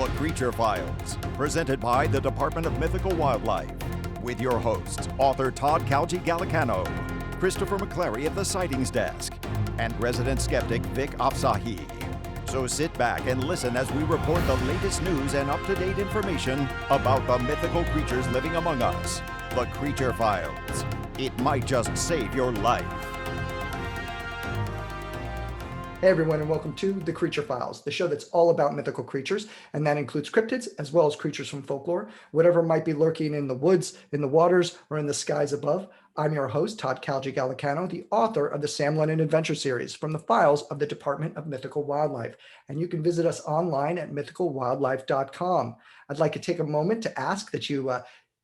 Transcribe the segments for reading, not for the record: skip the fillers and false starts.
The Creature Files, presented by the Department of Mythical Wildlife, with your hosts, author Todd Calgi Gallicano, Christopher McClary at the Sightings Desk, and resident skeptic Vic Afsahi. So sit back and listen as we report the latest news and up-to-date information about the mythical creatures living among us. The Creature Files. It might just save your life. Hey everyone, and welcome to The Creature Files, the show that's all about mythical creatures, and that includes cryptids as well as creatures from folklore, whatever might be lurking in the woods, in the waters, or in the skies above. I'm your host, Todd Calgi Gallicano, the author of the Sam Lennon Adventure Series from the files of the Department of Mythical Wildlife, and you can visit us online at mythicalwildlife.com. I'd like to take a moment to ask that you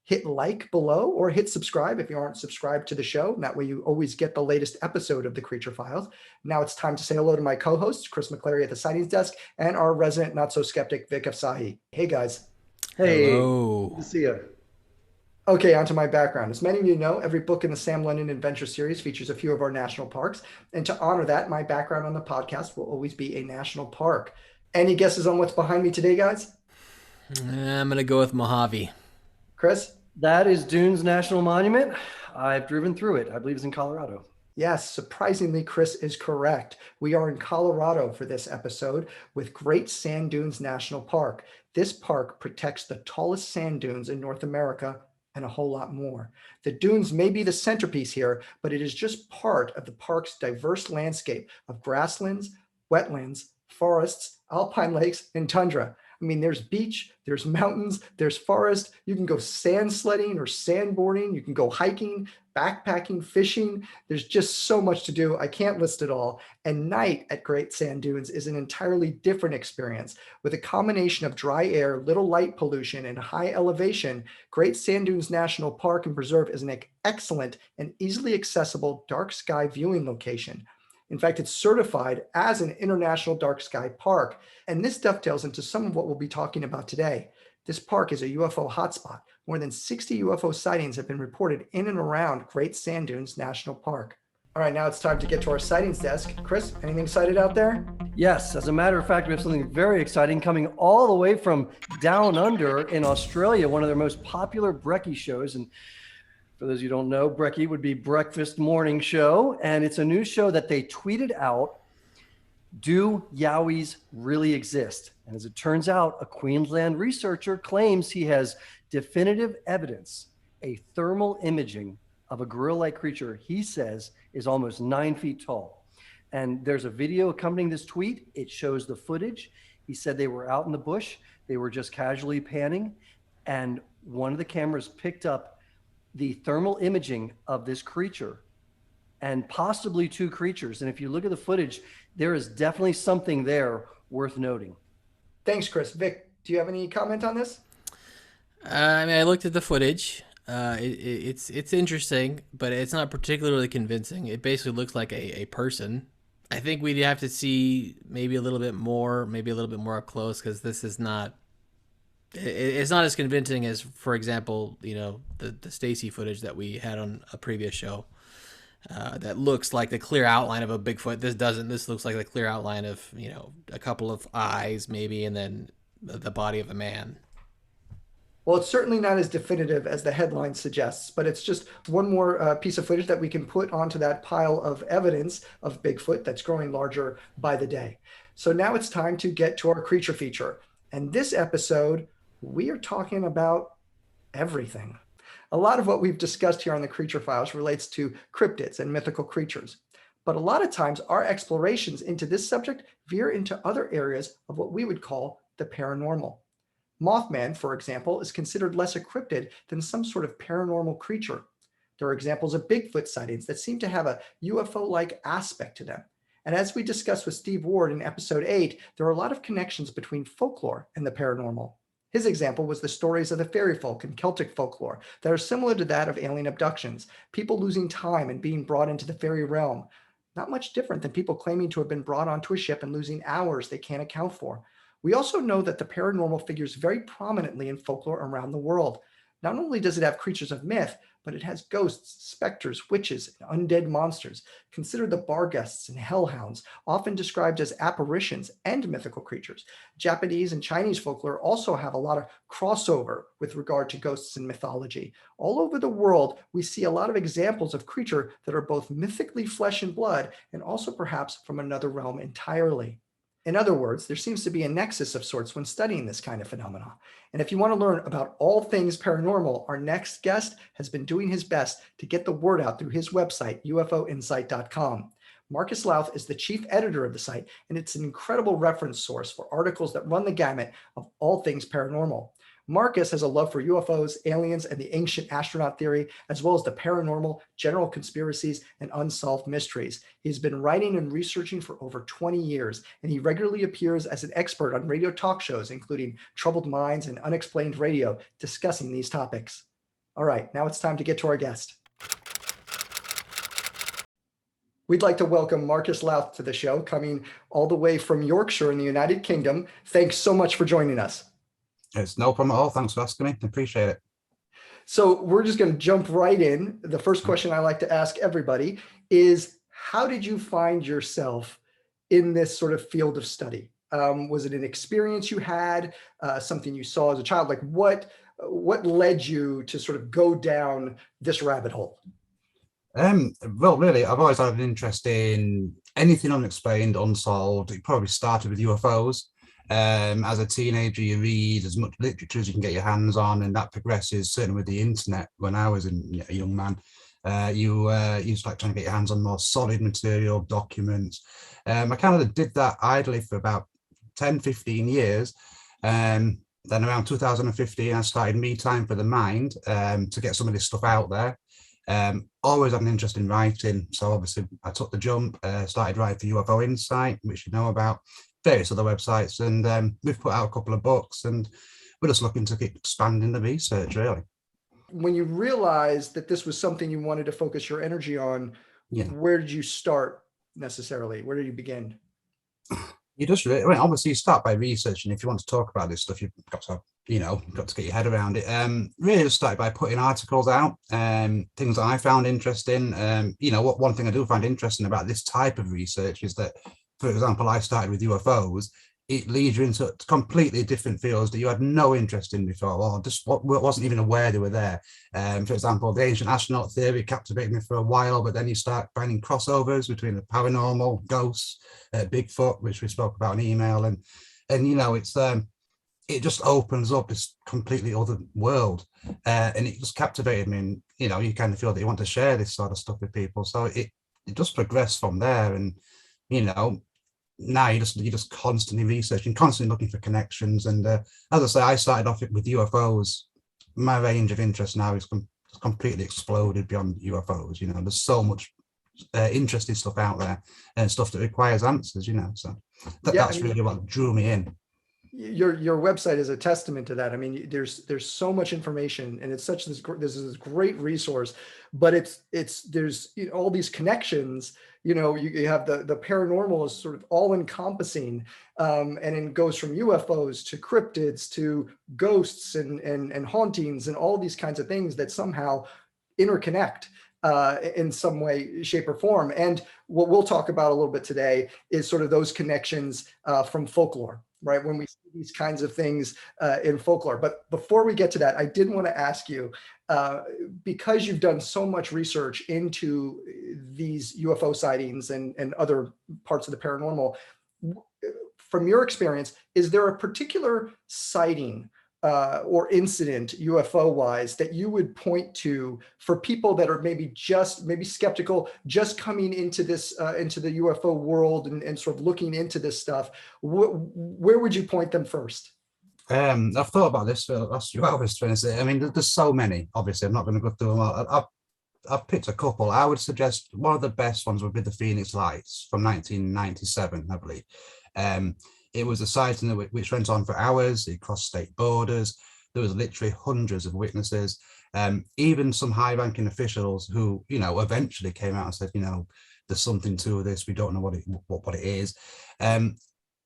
hit like below or hit subscribe if you aren't subscribed to the show. And that way you always get the latest episode of The Creature Files. Now it's time to say hello to my co-hosts, Chris McClary at the Sightings Desk and our resident not-so-skeptic, Vic Afsahi. Hey, guys. Hey. Hello. Good to see you. Okay, onto my background. As many of you know, every book in the Sam Lennon Adventure Series features a few of our national parks. And to honor that, my background on the podcast will always be a national park. Any guesses on what's behind me today, guys? I'm going to go with Mojave. Chris? That is Dunes National Monument. I've driven through it. I believe it's in Colorado. Yes, surprisingly, Chris is correct. We are in Colorado for this episode with Great Sand Dunes National Park. This park protects the tallest sand dunes in North America and a whole lot more. The dunes may be the centerpiece here, but it is just part of the park's diverse landscape of grasslands, wetlands, forests, alpine lakes, and tundra. I mean, there's beach, there's mountains, there's forest. You can go sand sledding or sandboarding. You can go hiking, backpacking, fishing. There's just so much to do. I can't list it all. And night at Great Sand Dunes is an entirely different experience. With a combination of dry air, little light pollution, and high elevation, Great Sand Dunes National Park and Preserve is an excellent and easily accessible dark sky viewing location. In fact, it's certified as an international dark sky park. And this dovetails into some of what we'll be talking about today. This park is a UFO hotspot. More than 60 UFO sightings have been reported in and around Great Sand Dunes National Park. All right, now it's time to get to our sightings desk. Chris, anything excited out there? Yes, as a matter of fact, we have something very exciting coming all the way from down under in Australia, one of their most popular brekkie shows. And for those who don't know, brekkie would be breakfast morning show. And it's a new show that they tweeted out. Do Yowies really exist? And as it turns out, a Queensland researcher claims he has definitive evidence, a thermal imaging of a gorilla-like creature he says is almost 9 feet tall. And there's a video accompanying this tweet. It shows the footage. He said they were out in the bush. They were just casually panning. And one of the cameras picked up the thermal imaging of this creature and possibly two creatures. And if you look at the footage, there is definitely something there worth noting. Thanks, Chris. Vic, do you have any comment on this? I looked at the footage. It's interesting, but it's not particularly convincing. It basically looks like a person. I think we'd have to see maybe a little bit more up close, because this is not. It's not as convincing as, for example, the Stacy footage that we had on a previous show. That looks like the clear outline of a Bigfoot. This doesn't. This looks like the clear outline of a couple of eyes maybe, and then the body of a man. Well, it's certainly not as definitive as the headline suggests, but it's just one more piece of footage that we can put onto that pile of evidence of Bigfoot that's growing larger by the day. So now it's time to get to our creature feature. And this episode, we are talking about everything. A lot of what we've discussed here on the Creature Files relates to cryptids and mythical creatures. But a lot of times our explorations into this subject veer into other areas of what we would call the paranormal. Mothman, for example, is considered less a cryptid than some sort of paranormal creature. There are examples of Bigfoot sightings that seem to have a UFO-like aspect to them. And as we discussed with Steve Ward in episode 8, there are a lot of connections between folklore and the paranormal. His example was the stories of the fairy folk and Celtic folklore that are similar to that of alien abductions, people losing time and being brought into the fairy realm. Not much different than people claiming to have been brought onto a ship and losing hours they can't account for. We also know that the paranormal figures very prominently in folklore around the world. Not only does it have creatures of myth, but it has ghosts, specters, witches, and undead monsters. Consider the Barghests and hellhounds, often described as apparitions and mythical creatures. Japanese and Chinese folklore also have a lot of crossover with regard to ghosts and mythology. All over the world, we see a lot of examples of creatures that are both mythically flesh and blood and also perhaps from another realm entirely. In other words, there seems to be a nexus of sorts when studying this kind of phenomena. And if you want to learn about all things paranormal, our next guest has been doing his best to get the word out through his website, ufoinsight.com. Marcus Lowth is the chief editor of the site, and it's an incredible reference source for articles that run the gamut of all things paranormal. Marcus has a love for UFOs, aliens, and the ancient astronaut theory, as well as the paranormal, general conspiracies, and unsolved mysteries. He's been writing and researching for over 20 years, and he regularly appears as an expert on radio talk shows, including Troubled Minds and Unexplained Radio, discussing these topics. All right, now it's time to get to our guest. We'd like to welcome Marcus Lowth to the show, coming all the way from Yorkshire in the United Kingdom. Thanks so much for joining us. It's no problem at all. Thanks for asking me. I appreciate it. So we're just going to jump right in. The first question I like to ask everybody is, how did you find yourself in this sort of field of study? Was it an experience you had, something you saw as a child? Like what led you to sort of go down this rabbit hole? Well, really, I've always had an interest in anything unexplained, unsolved. It probably started with UFOs. As a teenager, you read as much literature as you can get your hands on, and that progresses. Certainly with the internet, when I was a young man, you start trying to get your hands on more solid material, documents. I kind of did that idly for about 10, 15 years. Then around 2015, I started Me Time for the Mind to get some of this stuff out there. Always had an interest in writing, so obviously I took the jump, started writing for UFO Insight, which you know about, various other websites, and we've put out a couple of books, and we're just looking to keep expanding the research, really. When you realized that this was something you wanted to focus your energy on, where did you start necessarily? Where did you begin? You just really, obviously you start by researching. If you want to talk about this stuff, you've got to got to get your head around it. Really just started by putting articles out, things that I found interesting. One thing I do find interesting about this type of research is that, for example, I started with UFOs. It leads you into completely different fields that you had no interest in before, or just wasn't even aware they were there. For example, the ancient astronaut theory captivated me for a while, but then you start finding crossovers between the paranormal, ghosts, Bigfoot, which we spoke about in email, and it's it just opens up this completely other world, and it just captivated me. And you kind of feel that you want to share this sort of stuff with people, so it just progressed from there. And now you're just constantly researching, constantly looking for connections. And as I say, I started off with UFOs. My range of interest now is completely exploded beyond UFOs. There's so much interesting stuff out there, and stuff that requires answers. So that's really what drew me in. Your website is a testament to that. I mean, there's so much information, and it's this is great resource, but there's all these connections. You have the paranormal is sort of all encompassing, and it goes from UFOs to cryptids to ghosts and hauntings and all these kinds of things that somehow interconnect in some way, shape, or form. And what we'll talk about a little bit today is sort of those connections from folklore. Right, when we see these kinds of things in folklore. But before we get to that, I did want to ask you, because you've done so much research into these UFO sightings and other parts of the paranormal, from your experience, is there a particular sighting or incident UFO-wise that you would point to for people that are maybe skeptical, just coming into this into the UFO world and sort of looking into this stuff? Where would you point them first? I've thought about this for the last few hours. I mean, there's so many. Obviously, I'm not going to go through them all. I've picked a couple. I would suggest one of the best ones would be the Phoenix Lights from 1997, I believe. It was a sighting which went on for hours. It crossed state borders. There was literally hundreds of witnesses. Even some high-ranking officials who, eventually came out and said, there's something to this. We don't know what it is. And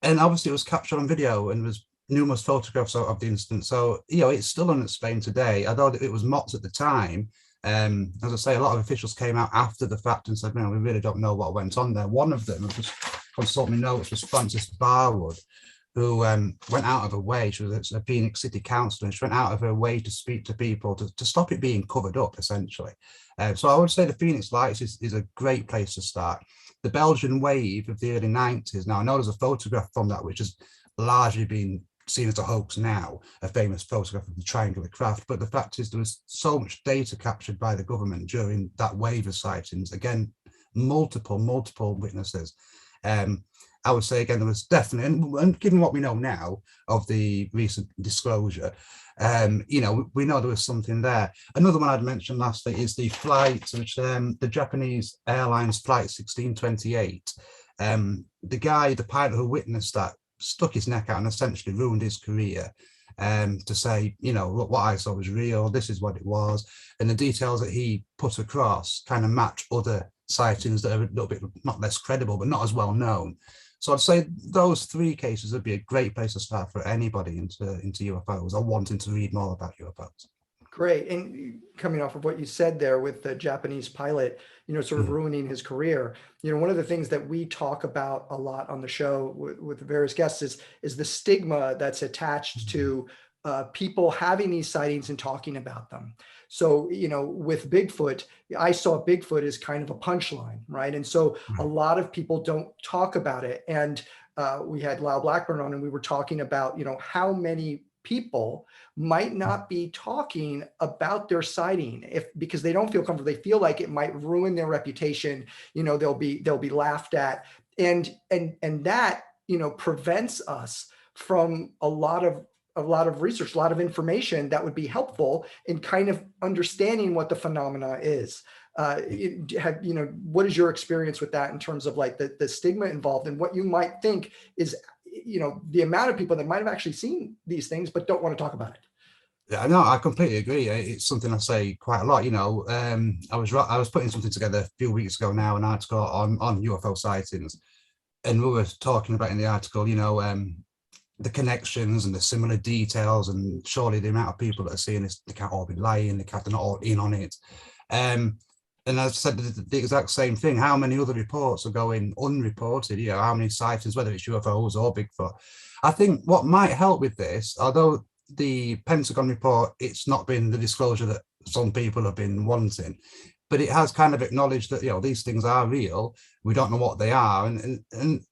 obviously, it was captured on video, and there's numerous photographs of the incident. So, it's still unexplained today. Although it was mocked at the time, As I say, a lot of officials came out after the fact and said, we really don't know what went on there. One of them, just consult me notes, was Frances Barwood, who went out of her way. She was a Phoenix City councillor, and she went out of her way to speak to people to stop it being covered up, essentially. So I would say the Phoenix Lights is a great place to start. The Belgian wave of the early 90s. Now, I know there's a photograph from that, which has largely been seen as a hoax now, a famous photograph of the triangular craft. But the fact is, there was so much data captured by the government during that wave of sightings. Again, multiple witnesses. I would say, again, there was definitely, and given what we know now of the recent disclosure, we know there was something there. Another one I'd mentioned last week is the flight, which the Japanese Airlines Flight 1628. The pilot who witnessed that stuck his neck out and essentially ruined his career to say, look, what I saw was real, this is what it was. And the details that he put across kind of match other sightings that are a little bit, not less credible, but not as well known. So I'd say those three cases would be a great place to start for anybody into UFOs or wanting to read more about UFOs. Great. And coming off of what you said there with the Japanese pilot, sort of ruining his career, one of the things that we talk about a lot on the show with various guests is the stigma that's attached to people having these sightings and talking about them. So, with Bigfoot, I saw Bigfoot as kind of a punchline, right? And so a lot of people don't talk about it. And we had Lyle Blackburn on, and we were talking about, how many people might not be talking about their sighting because they don't feel comfortable. They feel like it might ruin their reputation. They'll be laughed at, and that prevents us from a lot of research, a lot of information that would be helpful in kind of understanding what the phenomena is. What is your experience with that in terms of like the stigma involved and what you might think is, the amount of people that might have actually seen these things but don't want to talk about it? Yeah, no, I completely agree. It's something I say quite a lot. I was putting something together a few weeks ago now, an article on UFO sightings, and we were talking about in the article, the connections and the similar details, and surely the amount of people that are seeing this, they can't all be lying, they're not all in on it. And I said the exact same thing. How many other reports are going unreported? How many sightings, whether it's UFOs or Bigfoot? I think what might help with this, although the Pentagon report, it's not been the disclosure that some people have been wanting, but it has kind of acknowledged that, these things are real. We don't know what they are. And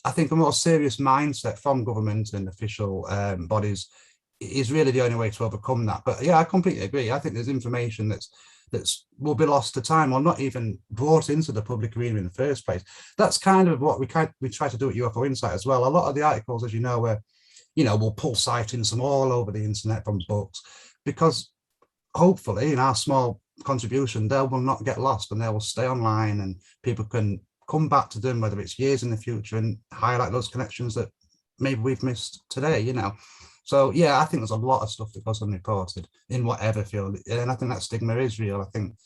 I think a more serious mindset from government and official bodies is really the only way to overcome that. But yeah, I completely agree. I think there's information that's will be lost to time or not even brought into the public arena in the first place. That's kind of what we try to do at UFO Insight as well. A lot of the articles, as we'll pull sightings from all over the internet, from books, because hopefully in our small contribution, they will not get lost and they will stay online and people can come back to them, whether it's years in the future, and highlight those connections that maybe we've missed today, So yeah, I think there's a lot of stuff that goes unreported in whatever field, and I think that stigma is real. I think,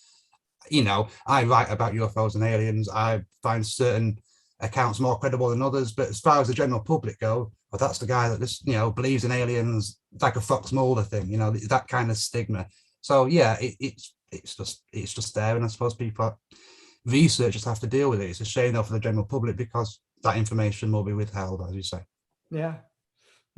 I write about UFOs and aliens. I find certain accounts more credible than others, but as far as the general public go, well, that's the guy that just believes in aliens, like a Fox Mulder thing, that kind of stigma. So yeah, it's just there, and I suppose researchers have to deal with it. It's a shame though for the general public because that information will be withheld, as you say. Yeah.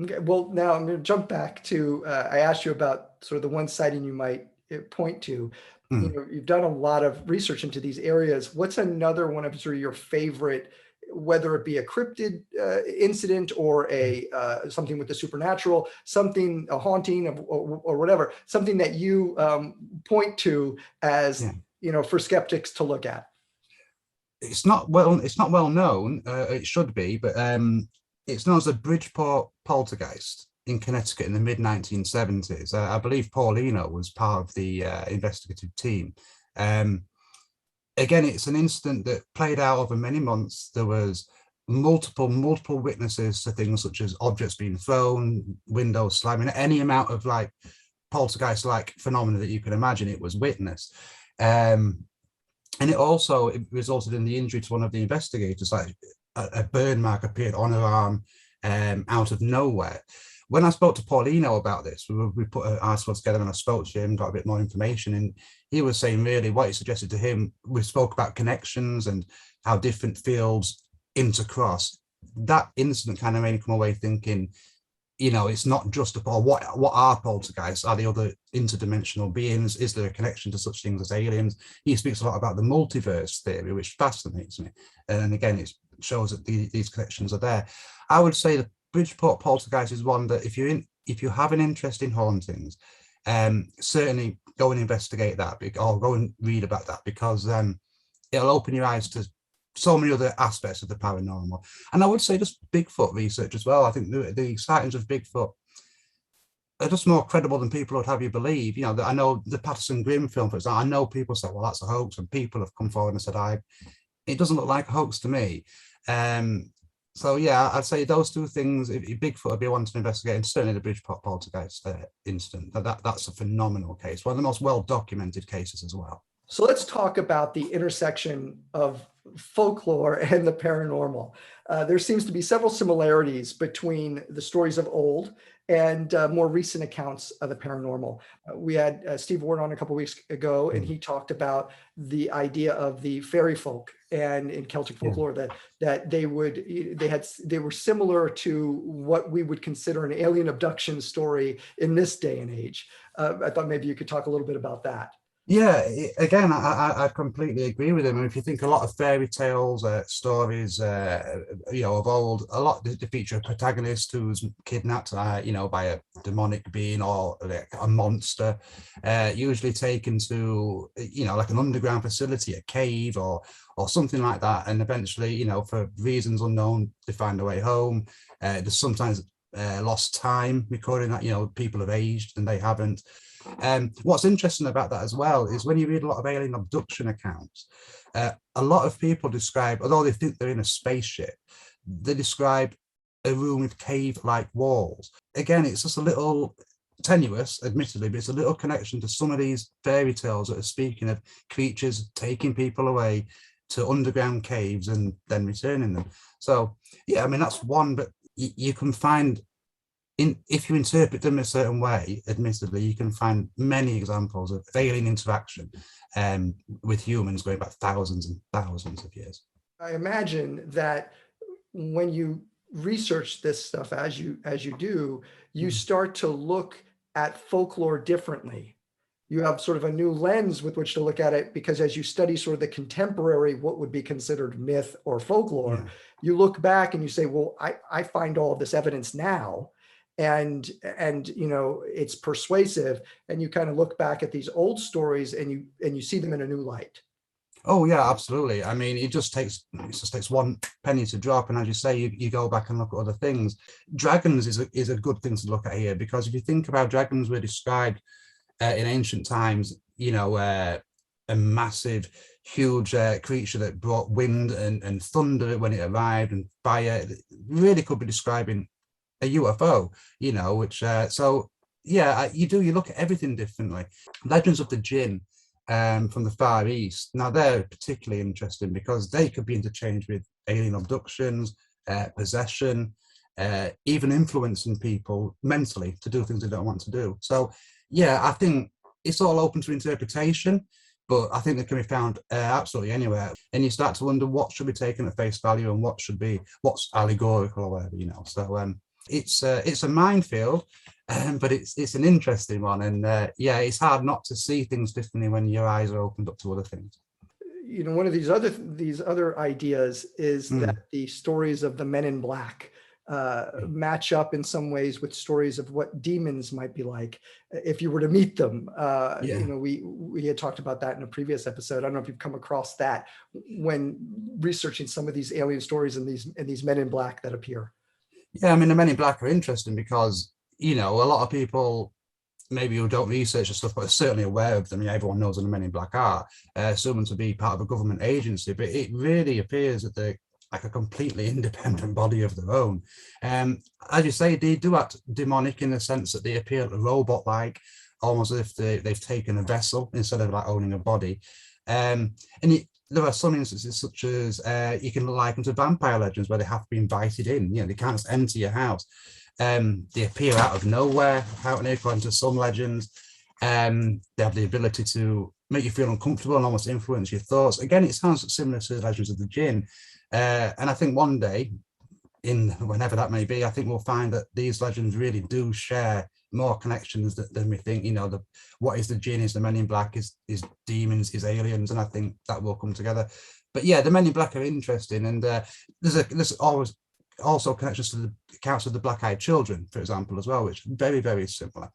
Okay, well, now I'm going to jump back to, I asked you about sort of the one sighting you might point to. You've done a lot of research into these areas. What's another one of sort of your favorite, whether it be a cryptid incident or something with the supernatural, something, a haunting or whatever, something that you point to as, for skeptics to look at? It's not well known. It should be, but it's known as the Bridgeport poltergeist in Connecticut in the mid-1970s. I believe Paulino was part of the investigative team. Again, it's an incident that played out over many months. There was multiple witnesses to things such as objects being thrown, windows slamming, any amount of like poltergeist-like phenomena that you can imagine. It was witnessed. And it resulted in the injury to one of the investigators, like a burn mark appeared on her arm out of nowhere. when I spoke to Paulino about this, we put an article together and I spoke to him, got a bit more information, and he was saying really what he suggested to him. We spoke about connections and how different fields intercross. That incident kind of made me come away thinking, it's not just about what are poltergeists? Are they other interdimensional beings? Is there a connection to such things as aliens? He speaks a lot about the multiverse theory, which fascinates me. And again, it shows that these connections are there. I would say the Bridgeport poltergeist is one that if you have an interest in hauntings, certainly go and investigate that, or go and read about that, because it'll open your eyes to so many other aspects of the paranormal. And I would say just Bigfoot research as well. I think the sightings of Bigfoot are just more credible than people would have you believe. I know the Patterson Grimm film, for example, I know people say, well, that's a hoax, and people have come forward and said, it doesn't look like a hoax to me. So yeah, I'd say those two things, if Bigfoot would be one to investigate, and certainly the Bridgeport poltergeist incident, that's a phenomenal case, one of the most well-documented cases as well. So let's talk about the intersection of folklore and the paranormal. There seems to be several similarities between the stories of old and more recent accounts of the paranormal. We had Steve Ward on a couple of weeks ago, and he talked about the idea of the fairy folk and in Celtic folklore that they were similar to what we would consider an alien abduction story in this day and age. I thought maybe you could talk a little bit about that. Yeah, again, I completely agree with him. And if you think a lot of fairy tales, stories, of old, a lot they feature a protagonist who's kidnapped, by a demonic being or like a monster, usually taken to, like an underground facility, a cave or something like that. And eventually, for reasons unknown, they find their way home. There's sometimes lost time recording that, people have aged and they haven't. What's interesting about that as well is when you read a lot of alien abduction accounts, a lot of people describe, although they think they're in a spaceship, they describe a room with cave-like walls. Again, it's just a little tenuous, admittedly, but it's a little connection to some of these fairy tales that are speaking of creatures taking people away to underground caves and then returning them. So, yeah, I mean, that's one, but you can find, if you interpret them a certain way, admittedly, you can find many examples of alien interaction with humans going back thousands and thousands of years. I imagine that when you research this stuff, as you do, you start to look at folklore differently. You have sort of a new lens with which to look at it, because as you study sort of the contemporary, what would be considered myth or folklore, you look back and you say, well, I find all of this evidence now, and it's persuasive, and you kind of look back at these old stories and you see them in a new light. Oh yeah, absolutely. I mean, it just takes one penny to drop, and as you say, you go back and look at other things. Dragons is a good thing to look at here, because if you think about dragons were described in ancient times, a massive, huge creature that brought wind and thunder when it arrived, and fire. It really could be describing a UFO, which so yeah, you look at everything differently. Legends of the Jinn from the Far East, now they're particularly interesting because they could be interchanged with alien abductions, possession, even influencing people mentally to do things they don't want to do. So yeah, I think it's all open to interpretation, but I think they can be found absolutely anywhere. And you start to wonder what should be taken at face value and what's allegorical or whatever, So it's a minefield, but it's an interesting one. And it's hard not to see things differently when your eyes are opened up to other things. One of these other ideas is that the stories of the Men in Black match up in some ways with stories of what demons might be like if you were to meet them. We had talked about that in a previous episode. I don't know if you've come across that when researching some of these alien stories and these Men in Black that appear. Yeah, I mean, the Men in Black are interesting because, a lot of people maybe who don't research the stuff, but are certainly aware of them. Everyone knows what the Men in Black are, assumed to be part of a government agency, but it really appears that they're like a completely independent body of their own. As you say, they do act demonic in the sense that they appear robot-like, almost as if they've taken a vessel instead of like owning a body. There are some instances such as you can liken to vampire legends where they have to be invited in. They can't just enter your house. They appear out of nowhere, apparently, according to some legends. They have the ability to make you feel uncomfortable and almost influence your thoughts. Again, it sounds similar to the legends of the jinn. And I think one day, in whenever that may be, I think we'll find that these legends really do share more connections than we think. You know, what is the jinn, is the men in black, is demons, is aliens, and I think that will come together. But yeah, the men in black are interesting, and there's always also connections to the accounts of the black-eyed children, for example, as well, which are very, very similar.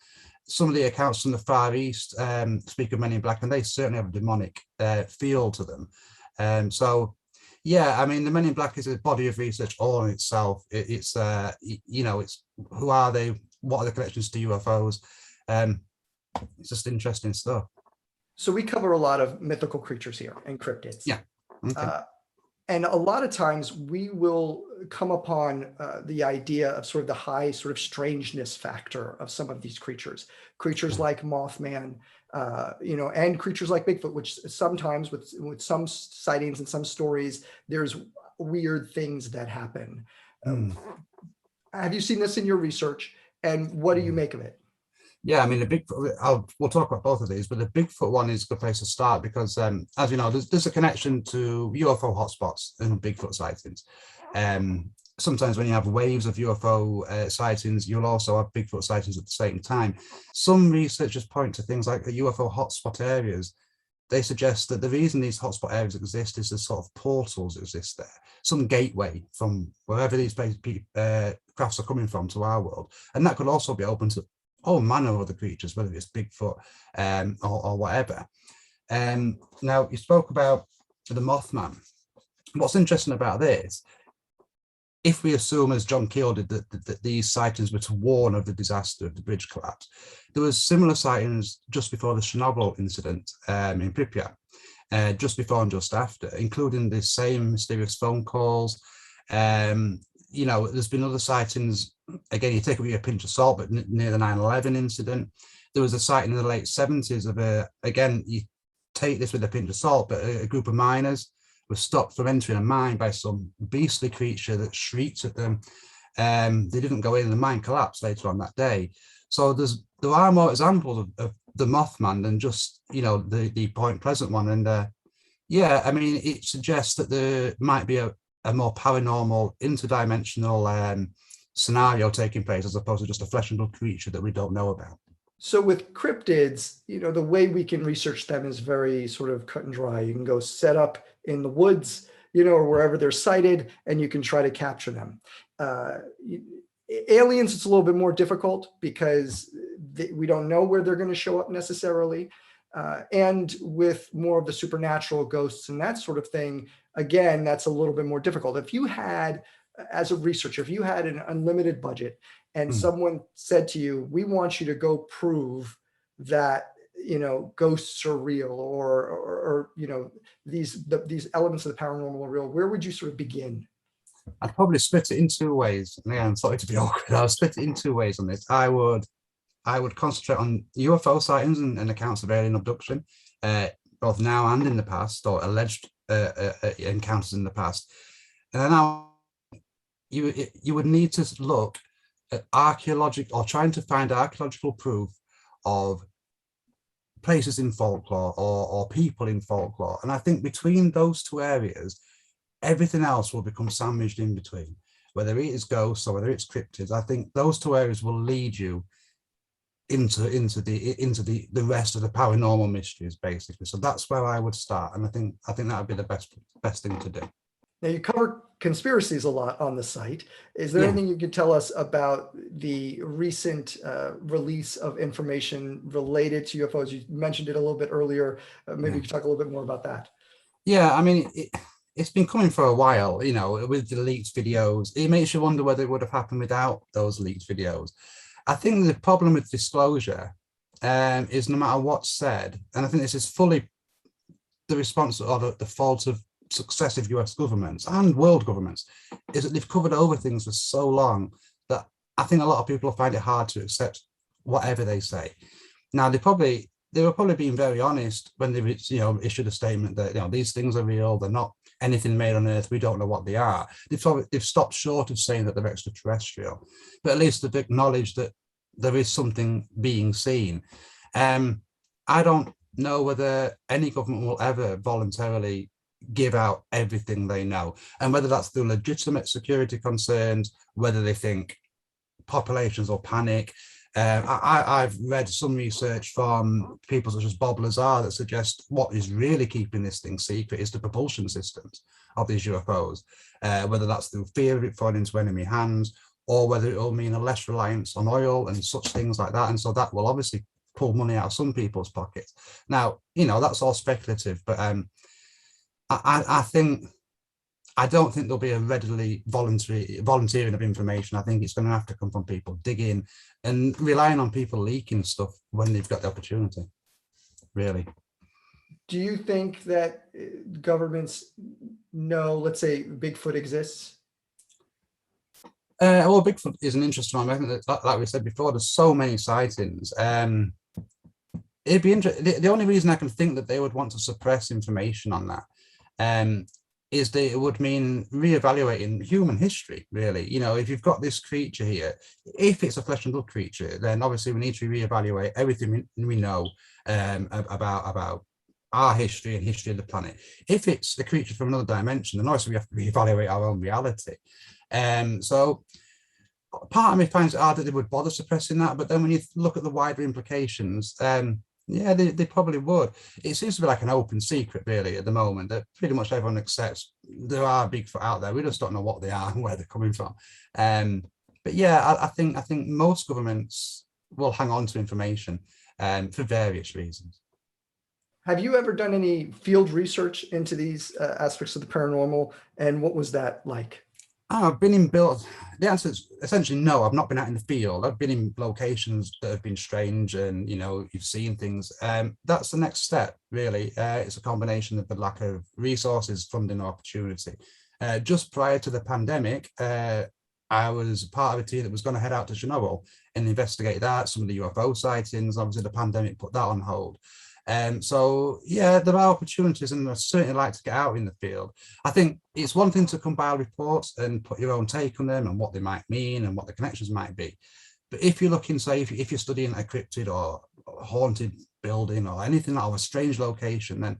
Some of the accounts from the Far East speak of men in black, and they certainly have a demonic feel to them. So yeah, I mean, the Men in Black is a body of research all in itself. It's you know, it's who are they? What are the connections to UFOs? It's just interesting stuff. So we cover a lot of mythical creatures here and cryptids. Yeah. Okay. And a lot of times we will come upon the idea of sort of the high sort of strangeness factor of some of these creatures like Mothman, you know, and creatures like Bigfoot, which sometimes with some sightings and some stories, there's weird things that happen. Have you seen this in your research, and what do you make of it? Yeah, I mean, the Bigfoot, we'll talk about both of these, but the Bigfoot one is a good place to start because, as you know, there's a connection to UFO hotspots and Bigfoot sightings. Sometimes when you have waves of UFO sightings, you'll also have Bigfoot sightings at the same time. Some researchers point to things like the UFO hotspot areas. They suggest that the reason these hotspot areas exist is the sort of portals exist there, some gateway from wherever these crafts are coming from to our world. And that could also be open to all manner of other creatures, whether it's Bigfoot or whatever. Now, you spoke about the Mothman. What's interesting about this, if we assume, as John Keel did, that these sightings were to warn of the disaster of the bridge collapse, there was similar sightings just before the Chernobyl incident in Pripyat, just before and just after, including the same mysterious phone calls. You know, there's been other sightings. Again, you take it with a pinch of salt, but near the 9/11 incident, there was a sighting in the late 70s of again, you take this with a pinch of salt, but a group of miners were stopped from entering a mine by some beastly creature that shrieked at them. They didn't go in, and the mine collapsed later on that day. So there are more examples of the Mothman than just, you know, the Point Pleasant one. And yeah, I mean, it suggests that there might be a more paranormal, interdimensional scenario taking place, as opposed to just a flesh and blood creature that we don't know about. So with cryptids, you know, the way we can research them is very sort of cut and dry. You can go set up in the woods, you know, or wherever they're sighted, and you can try to capture them. Aliens, it's a little bit more difficult because we don't know where they're going to show up necessarily. And with more of the supernatural, ghosts and that sort of thing, again, that's a little bit more difficult. If you had, as a researcher, if you had an unlimited budget and someone said to you, we want you to go prove that, you know, ghosts are real, or you know, these elements of the paranormal are real, where would you sort of begin? I'd probably split it in two ways. Yeah, I'm sorry to be awkward. I'll split it in two ways on this. I would concentrate on UFO sightings and accounts of alien abduction, both now and in the past, or alleged encounters in the past. And then you would need to look at archaeological, or trying to find archaeological proof of places in folklore or people in folklore. And I think between those two areas, everything else will become sandwiched in between, whether it is ghosts or whether it's cryptids. I think those two areas will lead you into the rest of the paranormal mysteries, basically. So that's where I would start, and I think that would be the best thing to do. Now, you cover conspiracies a lot on the site. Is there anything you could tell us about the recent release of information related to UFOs? You mentioned it a little bit earlier. Maybe you could talk a little bit more about that. Yeah, I mean, it's been coming for a while, you know, with the leaked videos. It makes you wonder whether it would have happened without those leaked videos. I think the problem with disclosure is no matter what's said, and I think this is fully the response or the fault of successive US governments and world governments, is that they've covered over things for so long that I think a lot of people find it hard to accept whatever they say. Now, they were probably being very honest when they, you know, issued a statement that, you know, these things are real, they're not anything made on Earth, we don't know what they are. They've stopped short of saying that they're extraterrestrial, but at least they've acknowledged that there is something being seen. I don't know whether any government will ever voluntarily give out everything they know, and whether that's through legitimate security concerns, whether they think populations will panic. I've read some research from people such as Bob Lazar that suggests what is really keeping this thing secret is the propulsion systems of these UFOs, whether that's through fear of it falling into enemy hands, or whether it will mean a less reliance on oil and such things like that. And so that will obviously pull money out of some people's pockets. Now, that's all speculative, but I don't think there'll be a readily volunteering of information. I think it's going to have to come from people digging and relying on people leaking stuff when they've got the opportunity, really. Do you think that governments know, let's say, Bigfoot exists? Well, Bigfoot is an interesting one. I think that, like we said before, there's so many sightings. It'd be interesting. The only reason I can think that they would want to suppress information on that is that it would mean reevaluating human history, really. If you've got this creature here, if it's a flesh and blood creature, then obviously we need to reevaluate everything we know about our history and history of the planet. If it's a creature from another dimension, then obviously we have to reevaluate our own reality. So part of me finds it hard that they would bother suppressing that, but then when you look at the wider implications, yeah, they probably would. It seems to be like an open secret, really, at the moment, that pretty much everyone accepts there are Bigfoot out there. We just don't know what they are and where they're coming from. But yeah, I think most governments will hang on to information for various reasons. Have you ever done any field research into these aspects of the paranormal, and what was that like? I've been in build. The answer is essentially no. I've not been out in the field. I've been in locations that have been strange, and you've seen things. That's the next step, really. It's a combination of the lack of resources, funding, or opportunity. Just prior to the pandemic, I was part of a team that was going to head out to Chernobyl and investigate that, some of the UFO sightings. Obviously, the pandemic put that on hold. So yeah, there are opportunities, and I certainly like to get out in the field. I think it's one thing to compile reports and put your own take on them and what they might mean and what the connections might be. But if you're looking, say, if you're studying a cryptid or a haunted building or anything like a strange location, then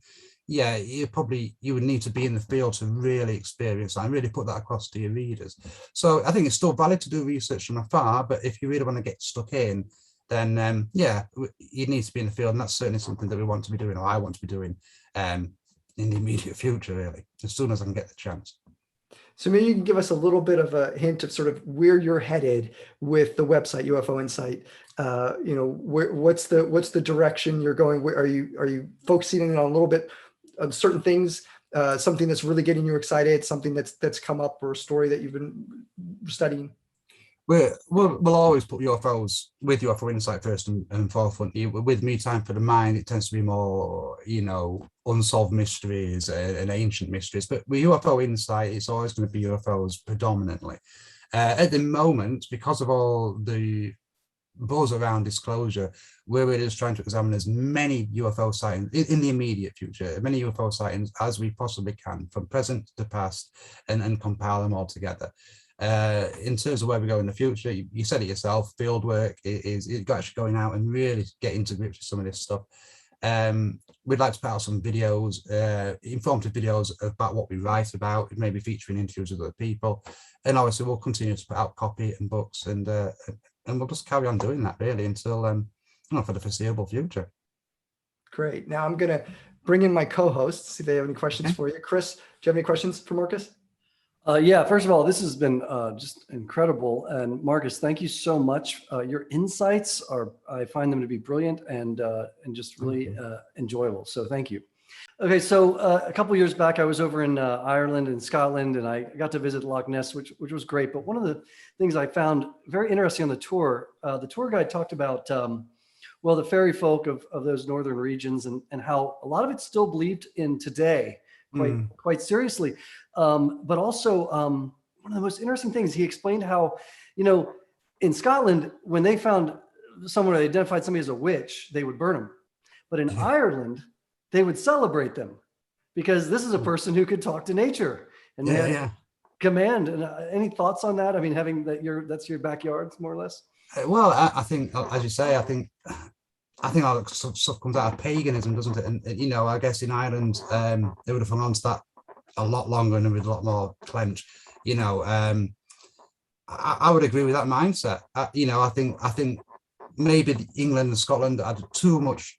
yeah, you would need to be in the field to really experience that and really put that across to your readers. So I think it's still valid to do research from afar, but if you really want to get stuck in, then yeah, you need to be in the field, and that's certainly something that we want to be doing, or I want to be doing in the immediate future, really, as soon as I can get the chance. So maybe you can give us a little bit of a hint of sort of where you're headed with the website UFO Insight. What's the direction you're going? Where are you focusing in on a little bit of certain things? Something that's really getting you excited, something that's come up, or a story that you've been studying? We'll always put UFOs with UFO Insight first and forefront. With Me Time for the Mind, it tends to be more, unsolved mysteries and ancient mysteries. But with UFO Insight, it's always going to be UFOs predominantly. At the moment, because of all the buzz around disclosure, we're really just trying to examine as many UFO sightings in the immediate future, many UFO sightings as we possibly can, from present to past, and compile them all together. In terms of where we go in the future, you said it yourself, field work is actually going out and really getting to grips with some of this stuff. We'd like to put out some videos, informative videos about what we write about, maybe featuring interviews with other people. And obviously we'll continue to put out copy and books, and we'll just carry on doing that, really, until for the foreseeable future. Great. Now I'm going to bring in my co-hosts, see if they have any questions for you. Chris, do you have any questions for Marcus? Yeah, first of all, this has been just incredible. And Marcus, thank you so much. Your insights I find them to be brilliant and just really enjoyable. So thank you. Okay, so a couple of years back, I was over in Ireland and Scotland, and I got to visit Loch Ness, which was great. But one of the things I found very interesting on the tour guide talked about, the fairy folk of those northern regions, and how a lot of it's still believed in today, quite seriously. But also one of the most interesting things, he explained how, in Scotland, when they found someone, they identified somebody as a witch, they would burn them. But in Ireland, they would celebrate them because this is a person who could talk to nature and Yeah. command. And any thoughts on that? I mean, having that's your backyard, more or less. Well, I think, as you say, I think all that stuff comes out of paganism, doesn't it? And you know, I guess in Ireland, they would have hung on to that a lot longer and with a lot more clench. You know, I would agree with that mindset. You know, I think maybe England and Scotland had too much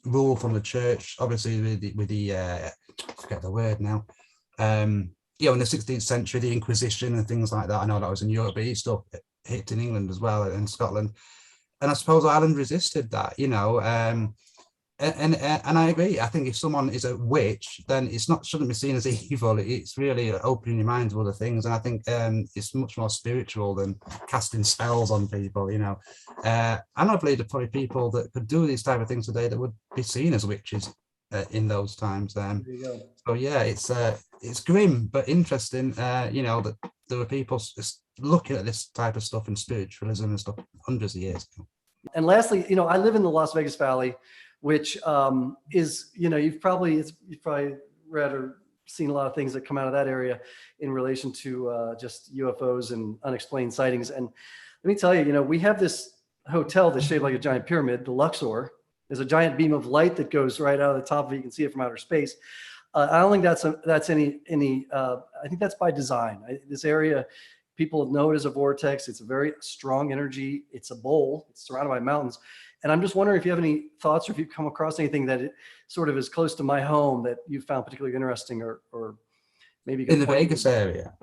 rule from the church, obviously with the I forget the word now. You know, in the 16th century, the Inquisition and things like that. I know that was in Europe, but it still hit in England as well and Scotland. And I suppose Ireland resisted that, you know. And I agree. I think if someone is a witch, then shouldn't be seen as evil. It's really opening your mind to other things. And I think it's much more spiritual than casting spells on people, you know. And I believe there are probably people that could do these type of things today that would be seen as witches in those times. So yeah, it's grim but interesting. You know, that there were people just looking at this type of stuff and spiritualism and stuff hundreds of years ago. And lastly, you know, I live in the Las Vegas Valley, which is, you know, you've probably read or seen a lot of things that come out of that area in relation to just UFOs and unexplained sightings. And let me tell you, you know, we have this hotel that's shaped like a giant pyramid, the Luxor. There's a giant beam of light that goes right out of the top of it. You can see it from outer space. I don't think that's any. I think that's by design. This area, people know it as a vortex. It's a very strong energy. It's a bowl. It's surrounded by mountains. And I'm just wondering if you have any thoughts or if you've come across anything that it sort of is close to my home that you found particularly interesting or maybe in the Vegas area.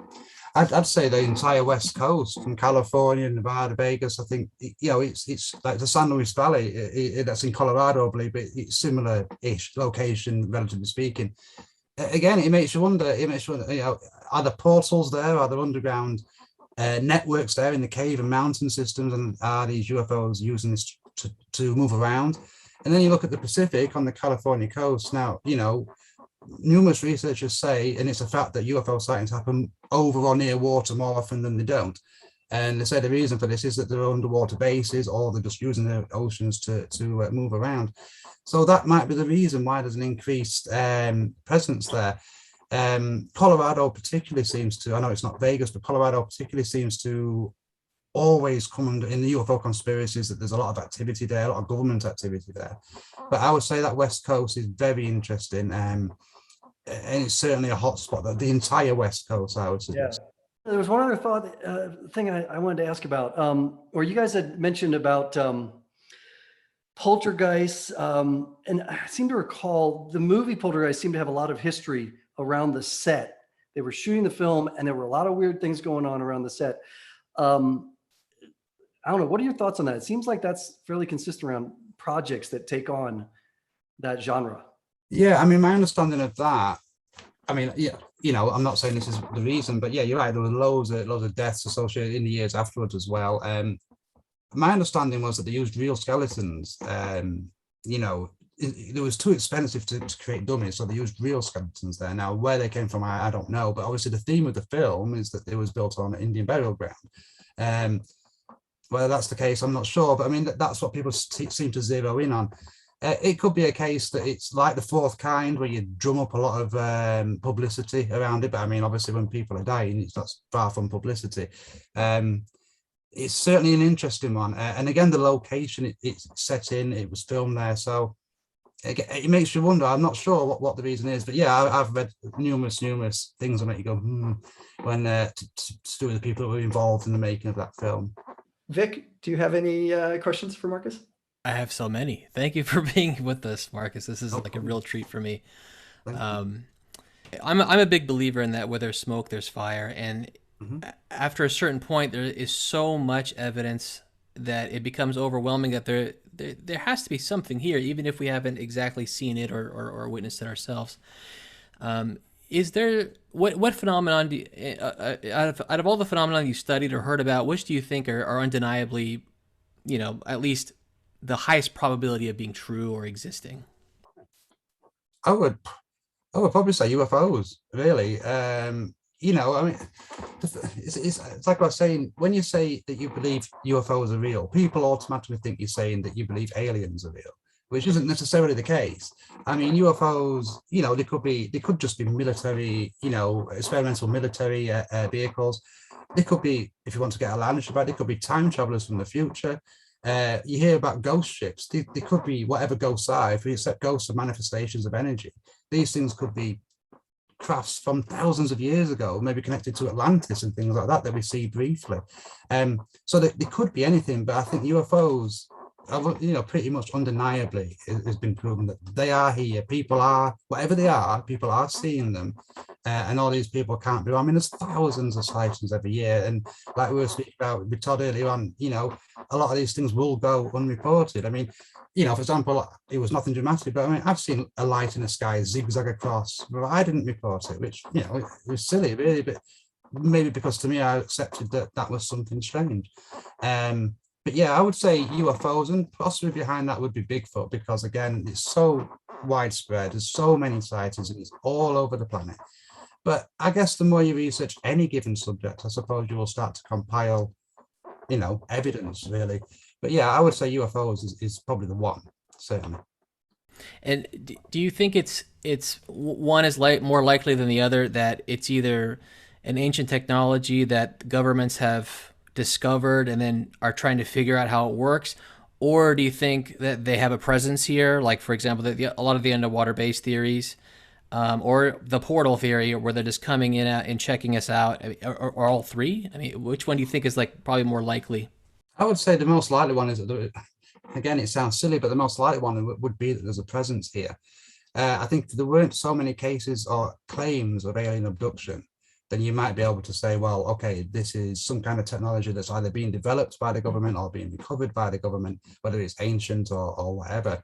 I'd say the entire West Coast, from California, Nevada, Vegas. I think, you know, it's like the San Luis Valley. That's in Colorado, I believe, but it's similar-ish location, relatively speaking. Again, it makes you wonder. You know, are there portals there? Are there underground networks there in the cave and mountain systems? And are these UFOs using this to move around? And then you look at the Pacific on the California coast. Now, you know, numerous researchers say, and it's a fact, that UFO sightings happen over or near water more often than they don't. And they say the reason for this is that they're underwater bases, or they're just using the oceans to move around. So that might be the reason why there's an increased presence there. Colorado particularly seems to, I know it's not Vegas, but Colorado particularly seems to always come under, in the UFO conspiracies, that there's a lot of activity there, a lot of government activity there. But I would say that West Coast is very interesting, and it's certainly a hotspot, that the entire West Coast, I would suggest. Yeah. There was one other thing I wanted to ask about, or you guys had mentioned about poltergeists, and I seem to recall the movie Poltergeist seemed to have a lot of history around the set. They were shooting the film, and there were a lot of weird things going on around the set. I don't know. What are your thoughts on that? It seems like that's fairly consistent around projects that take on that genre. Yeah, I mean, my understanding of that, I mean, yeah, you know, I'm not saying this is the reason, but yeah, you're right. There were loads of deaths associated in the years afterwards as well. My understanding was that they used real skeletons. You know, it was too expensive to create dummies, so they used real skeletons there. Now, where they came from, I don't know, but obviously the theme of the film is that it was built on Indian burial ground. Whether that's the case, I'm not sure, but I mean, that's what people seem to zero in on. It could be a case that it's like The Fourth Kind, where you drum up a lot of publicity around it. But I mean, obviously, when people are dying, it's not far from publicity. It's certainly an interesting one. And again, the location it's set in, it was filmed there. So it makes you wonder. I'm not sure what the reason is. But yeah, I've read numerous things that make you go, when to do with the people who were involved in the making of that film. Vic, do you have any questions for Marcus? I have so many. Thank you for being with us, Marcus. This is like a real treat for me. I'm a big believer in that where there's smoke, there's fire. And after a certain point, there is so much evidence that it becomes overwhelming that there has to be something here, even if we haven't exactly seen it or witnessed it ourselves. Is there, what phenomenon, out of all the phenomenon you studied or heard about, which do you think are undeniably, you know, at least the highest probability of being true or existing? I would probably say UFOs, really. You know, I mean, it's like I was saying, when you say that you believe UFOs are real, people automatically think you're saying that you believe aliens are real. which isn't necessarily the case. I mean, UFOs, they could just be military, experimental military vehicles. They could be, if you want to get a land about, they could be time travelers from the future. You hear about ghost ships. They could be whatever ghosts are. If we accept ghosts are manifestations of energy, these things could be crafts from thousands of years ago, maybe connected to Atlantis and things like that we see briefly. So they could be anything, but I think UFOs, pretty much undeniably has been proven that they are here. People are, whatever they are, people are seeing them. And all these people can't be. I mean, there's thousands of sightings every year. And like we were speaking about with Todd earlier on, a lot of these things will go unreported. I mean, for example, it was nothing dramatic, but I mean, I've seen a light in the sky zigzag across, but I didn't report it, which, it was silly, really, but maybe because to me, I accepted that was something strange. But yeah, I would say UFOs, and possibly behind that would be Bigfoot, because again, it's so widespread. There's so many sightings, and it's all over the planet. But I guess the more you research any given subject, I suppose you will start to compile, evidence, really. But yeah, I would say UFOs is probably the one, certainly. And do you think it's one is more likely than the other, that it's either an ancient technology that governments have discovered and then are trying to figure out how it works? Or do you think that they have a presence here? Like, for example, a lot of the underwater base theories, or the portal theory, where they're just coming in and checking us out, or all three? I mean, which one do you think is probably more likely? I would say the most likely one is that, again, it sounds silly, but the most likely one would be that there's a presence here. I think if there weren't so many cases or claims of alien abduction, then you might be able to say, well, okay, this is some kind of technology that's either being developed by the government or being recovered by the government, whether it's ancient or whatever.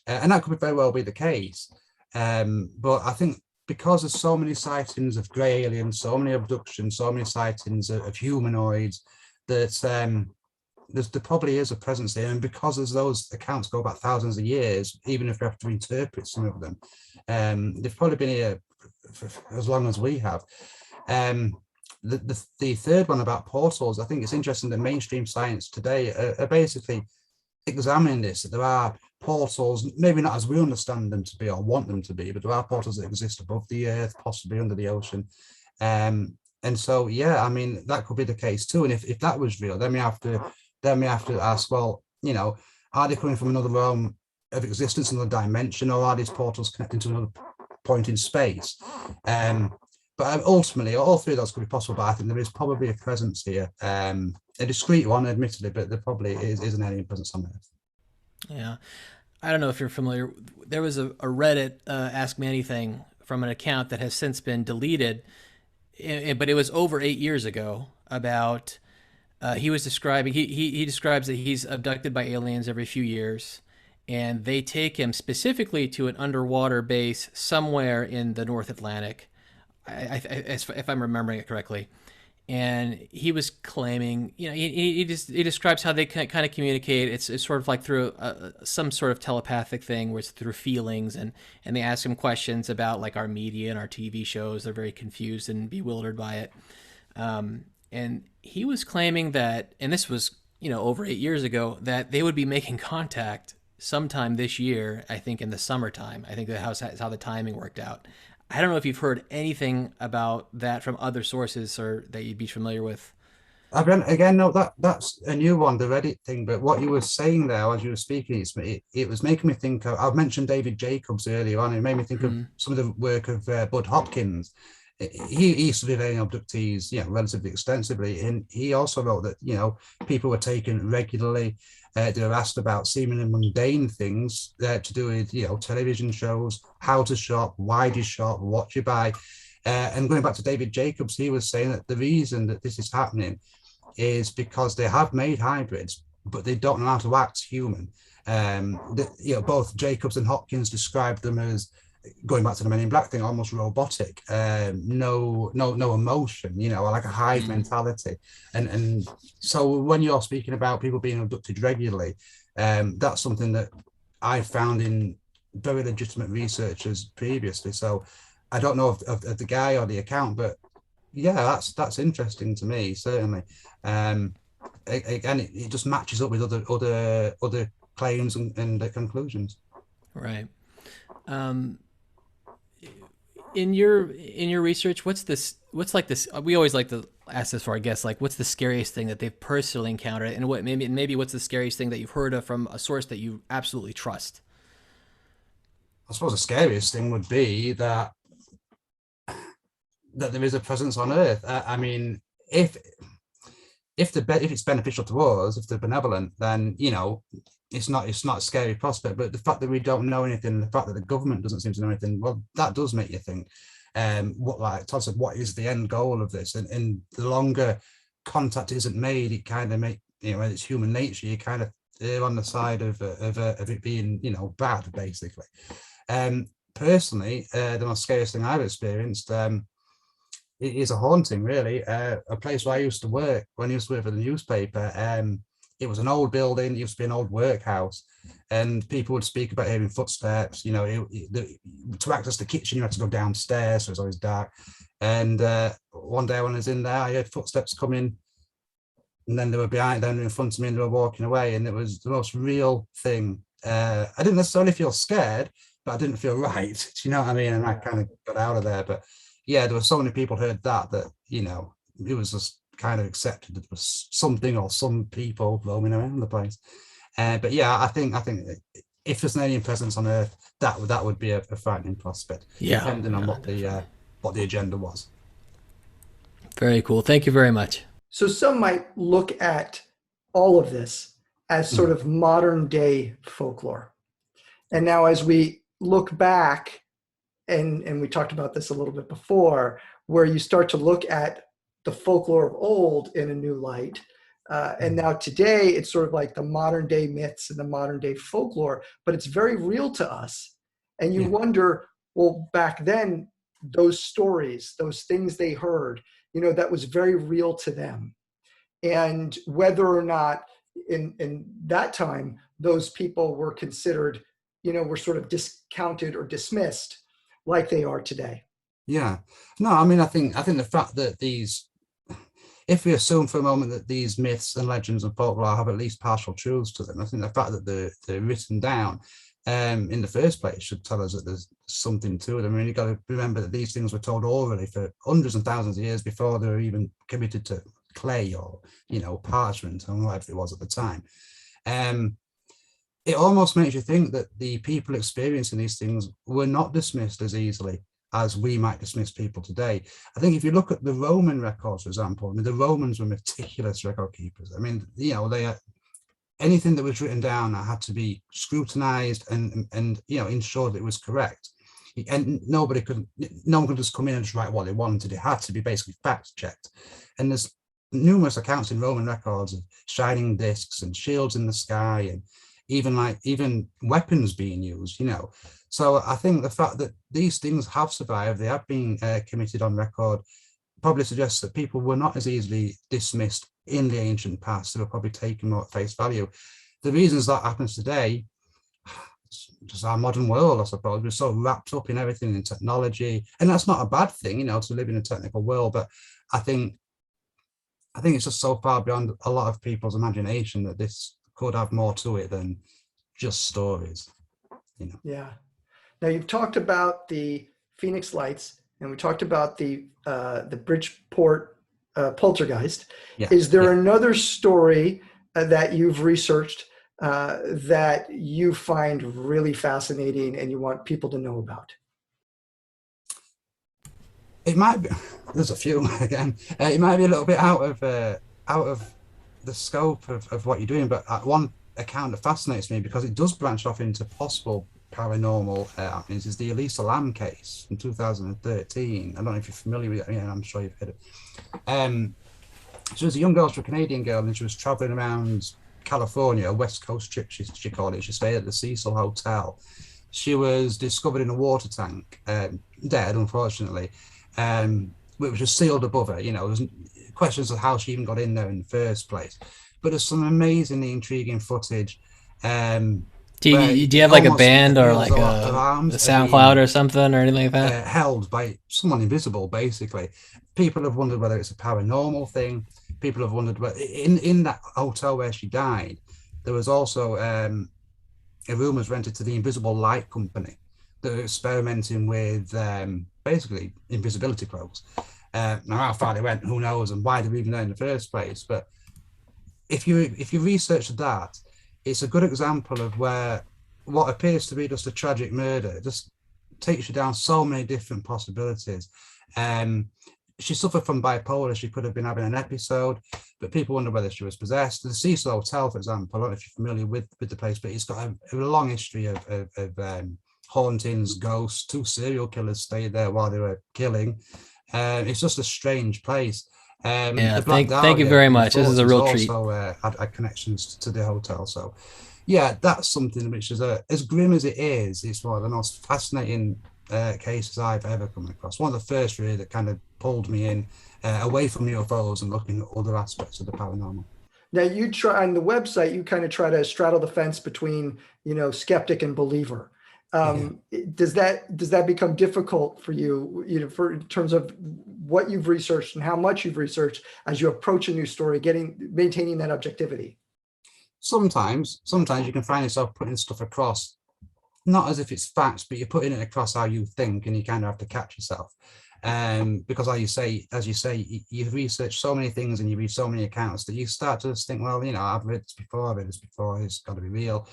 And that could very well be the case. But I think because there's so many sightings of grey aliens, so many abductions, so many sightings of humanoids, that there probably is a presence there. And because as those accounts go back thousands of years, even if we have to interpret some of them, they've probably been here for as long as we have. The third one about portals, I think it's interesting that mainstream science today are basically examining this, that there are portals, maybe not as we understand them to be or want them to be, but there are portals that exist above the earth, possibly under the ocean. And so, yeah, I mean, that could be the case too. And if that was real, then we have to ask, well, are they coming from another realm of existence, another dimension, or are these portals connecting to another point in space? But ultimately, all three of those could be possible, but I think there is probably a presence here, a discreet one, admittedly, but there probably is an alien presence on Earth. Yeah. I don't know if you're familiar. There was a Reddit Ask Me Anything from an account that has since been deleted, but it was over 8 years ago, about he was describing, he describes that he's abducted by aliens every few years, and they take him specifically to an underwater base somewhere in the North Atlantic, if I'm remembering it correctly. And he was claiming, he describes how they kind of communicate. It's sort of like through some sort of telepathic thing, where it's through feelings, and they ask him questions about like our media and our TV shows. They're very confused and bewildered by it. And he was claiming that, and this was, over 8 years ago, that they would be making contact sometime this year, I think in the summertime. I think that's how the timing worked out. I don't know if you've heard anything about that from other sources or that you'd be familiar with. Again, no, that's a new one, the Reddit thing. But what you were saying there as you were speaking, it was making me think of, I've mentioned David Jacobs earlier on. It made me think of some of the work of Bud Hopkins. He studied alien abductees, relatively extensively, and he also wrote that people were taken regularly. They were asked about seemingly mundane things to do with television shows, how to shop, why do you shop, what do you buy, and going back to David Jacobs, he was saying that the reason that this is happening is because they have made hybrids, but they don't know how to act human. Both Jacobs and Hopkins described them as, going back to the Men in Black thing, almost robotic, no emotion, like a hive mentality. And so when you're speaking about people being abducted regularly, that's something that I found in very legitimate researchers previously. So I don't know of the guy or the account, but yeah, that's interesting to me, certainly. Again, it just matches up with other claims and conclusions. Right. Um, in your research, what's like this? We always like to ask this for our guests, like, what's the scariest thing that they've personally encountered, and maybe what's the scariest thing that you've heard of from a source that you absolutely trust? I suppose the scariest thing would be that there is a presence on Earth. I mean, if it's beneficial to us, if they're benevolent, then it's not a scary prospect. But the fact that we don't know anything, the fact that the government doesn't seem to know anything, well, that does make you think. What, like Todd said, what is the end goal of this? And the longer contact isn't made, it kind of it's human nature. You kind of err on the side of it being bad, basically. Personally, the most scariest thing I've experienced. It is a haunting, really. A place where I used to work, when I used to work for the newspaper, it was an old building, it used to be an old workhouse, and people would speak about hearing footsteps. To access the kitchen, you had to go downstairs, so it was always dark. And one day when I was in there, I heard footsteps coming, and then they were behind, then in front of me, and they were walking away, and it was the most real thing. I didn't necessarily feel scared, but I didn't feel right. Do you know what I mean? And I kind of got out of there, but yeah, there were so many people heard that it was just kind of accepted that there was something or some people roaming around the place. But yeah, I think if there's an alien presence on Earth, that would be a frightening prospect. Yeah, depending on what the agenda was. Very cool. Thank you very much. So some might look at all of this as sort of modern day folklore. And now as we look back, and we talked about this a little bit before, where you start to look at the folklore of old in a new light. And now today, it's sort of like the modern day myths and the modern day folklore, but it's very real to us. And you wonder, well, back then, those stories, those things they heard, that was very real to them. And whether or not in that time, those people were considered, were sort of discounted or dismissed like they are today. Yeah. No, I mean, I think the fact that if we assume for a moment that these myths and legends and folklore have at least partial truths to them, I think the fact that they're written down in the first place should tell us that there's something to them. I mean, you've got to remember that these things were told orally for hundreds and thousands of years before they were even committed to clay or, parchment or whatever it was at the time. It almost makes you think that the people experiencing these things were not dismissed as easily as we might dismiss people today. I think if you look at the Roman records, for example, I mean, the Romans were meticulous record keepers. I mean, they anything that was written down had to be scrutinized and ensured that it was correct. And no one could just come in and just write what they wanted. It had to be basically fact checked. And there's numerous accounts in Roman records of shining discs and shields in the sky, and even weapons being used, So I think the fact that these things have survived, they have been committed on record, probably suggests that people were not as easily dismissed in the ancient past. They were probably taken more at face value. The reasons that happens today, just our modern world, I suppose. We're so wrapped up in everything, in technology, and that's not a bad thing, to live in a technical world. But I think it's just so far beyond a lot of people's imagination that this could have more to it than just stories. Yeah. Now you've talked about the Phoenix Lights, and we talked about the Bridgeport poltergeist. Yeah. Is there another story that you've researched that you find really fascinating and you want people to know about? It might be. There's a few again. It might be a little bit out of the scope of what you're doing, but one account that fascinates me because it does branch off into possible paranormal happenings is the Elisa Lam case in 2013. I don't know if you're familiar with it. Yeah, I'm sure you've heard it. She was a young girl, she was a Canadian girl, and she was traveling around California, a West Coast trip, she called it. She stayed at the Cecil Hotel. She was discovered in a water tank, dead, unfortunately, which was sealed above her. There's questions of how she even got in there in the first place. But there's some amazingly intriguing footage. Do you have like a band or like a SoundCloud or something or anything like that? Held by someone invisible, basically. People have wondered whether it's a paranormal thing. People have wondered whether in that hotel where she died, there was also a room was rented to the Invisible Light Company that were experimenting with basically invisibility cloaks. Now, how far they went, who knows, and why they were even there in the first place. But if you research that, it's a good example of where what appears to be just a tragic murder just takes you down so many different possibilities. She suffered from bipolar. She could have been having an episode, but people wonder whether she was possessed. The Cecil Hotel, for example, I don't know if you're familiar with the place, but it's got a long history of hauntings, ghosts. 2 serial killers stayed there while they were killing. It's just a strange place. Yeah, The Black thank you Dahlia very in the much. This is a 40s real treat. also had connections to the hotel. So, yeah, that's something which is as grim as it is. It's one of the most fascinating cases I've ever come across. One of the first really that kind of pulled me in away from UFOs and looking at other aspects of the paranormal. Now you try on the website, you kind of try to straddle the fence between, skeptic and believer. Does that become difficult for you, for in terms of what you've researched and how much you've researched as you approach a new story, maintaining that objectivity? Sometimes you can find yourself putting stuff across, not as if it's facts, but you're putting it across how you think, and you kind of have to catch yourself. Because as you say, you research so many things and you read so many accounts that you start to just think, well, I've read this before, it's got to be real.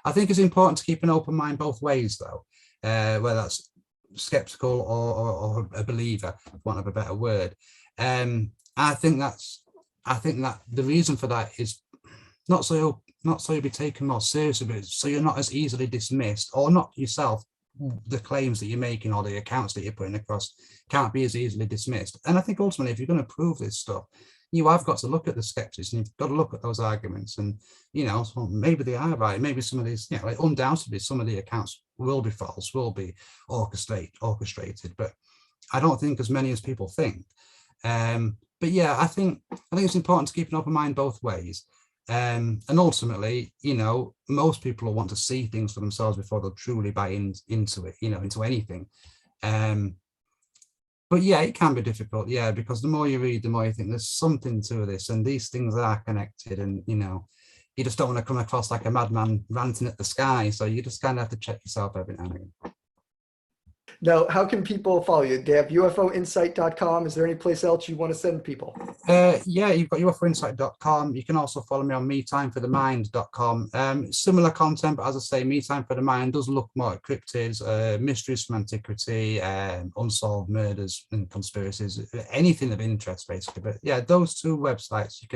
I think it's important to keep an open mind both ways, though, whether that's skeptical or a believer, for want of a better word. I think that the reason for that is not so you'll be taken more seriously, but so you're not as easily dismissed, or not yourself. The claims that you're making or the accounts that you're putting across can't be as easily dismissed. And I think ultimately, if you're going to prove this stuff, you have got to look at the skeptics and you've got to look at those arguments. And, so maybe they are right. Maybe some of these, like undoubtedly, some of the accounts will be false, will be orchestrated. But I don't think as many as people think. But yeah, I think it's important to keep an open mind both ways. And ultimately, most people will want to see things for themselves before they'll truly buy into it, into anything. But yeah, it can be difficult, because the more you read, the more you think there's something to this, and these things are connected, and you just don't want to come across like a madman ranting at the sky. So you just kind of have to check yourself every now and again. Now, how can people follow you? They have ufoinsight.com. Is there any place else you want to send people? Yeah, you've got ufoinsight.com. You can also follow me on metimeforthemind.com. Similar content, but as I say, Me Time for the Mind does look more at cryptids, mysteries from antiquity, unsolved murders and conspiracies, anything of interest, basically. But yeah, those 2 websites, you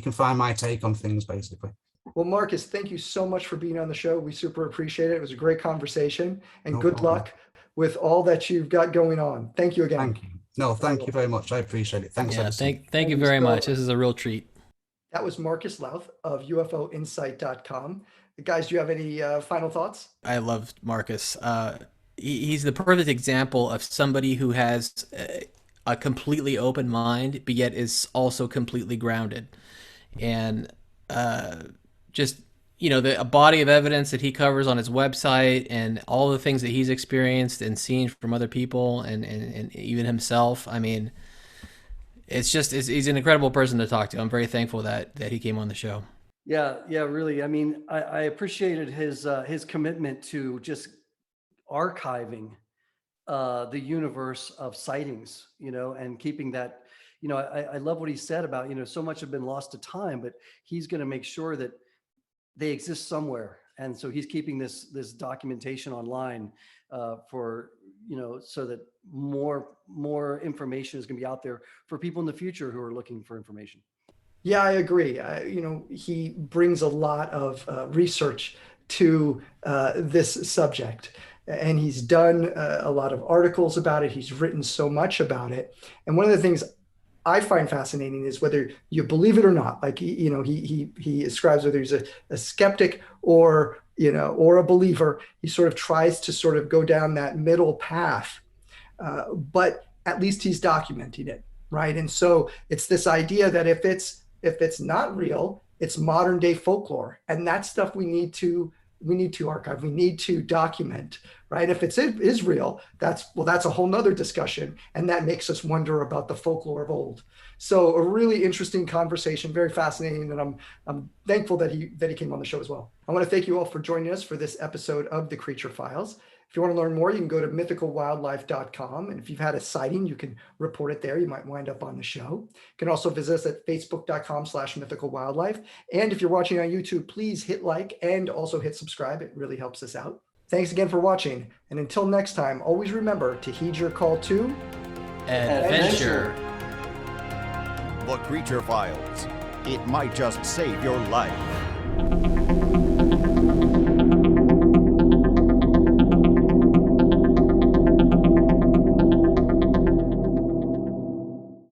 can find my take on things, basically. Well, Marcus, thank you so much for being on the show. We super appreciate it. It was a great conversation, and good luck with all that you've got going on. Thank you again. Thank you. No, thank you very much. I appreciate it. Thanks. Yeah, thank you very much. This is a real treat. That was Marcus Lowth of ufoinsight.com. Guys, do you have any final thoughts? I love Marcus. He's the perfect example of somebody who has a completely open mind, but yet is also completely grounded. And just a body of evidence that he covers on his website, and all the things that he's experienced and seen from other people and even himself. I mean, he's an incredible person to talk to. I'm very thankful that he came on the show. Yeah, really. I mean, I appreciated his commitment to just archiving the universe of sightings, and keeping that, I love what he said about, so much have been lost to time, but he's going to make sure that they exist somewhere. And so he's keeping this documentation online for, so that more information is going to be out there for people in the future who are looking for information. Yeah, I agree. He brings a lot of research to this subject, and he's done a lot of articles about it. He's written so much about it. And one of the things I find fascinating is whether you believe it or not. Like, he ascribes whether he's a skeptic or a believer. He sort of tries to sort of go down that middle path, but at least he's documenting it, right? And so it's this idea that if it's not real, it's modern day folklore, and that stuff we need to archive. We need to document, right? If it is real, that's a whole nother discussion. And that makes us wonder about the folklore of old. So a really interesting conversation, very fascinating. And I'm thankful that he came on the show as well. I want to thank you all for joining us for this episode of The Creature Files. If you want to learn more, you can go to mythicalwildlife.com. And if you've had a sighting, you can report it there. You might wind up on the show. You can also visit us at facebook.com/mythicalwildlife. And if you're watching on YouTube, please hit like and also hit subscribe. It really helps us out. Thanks again for watching. And until next time, always remember to heed your call to Adventure. The Creature Files. It might just save your life.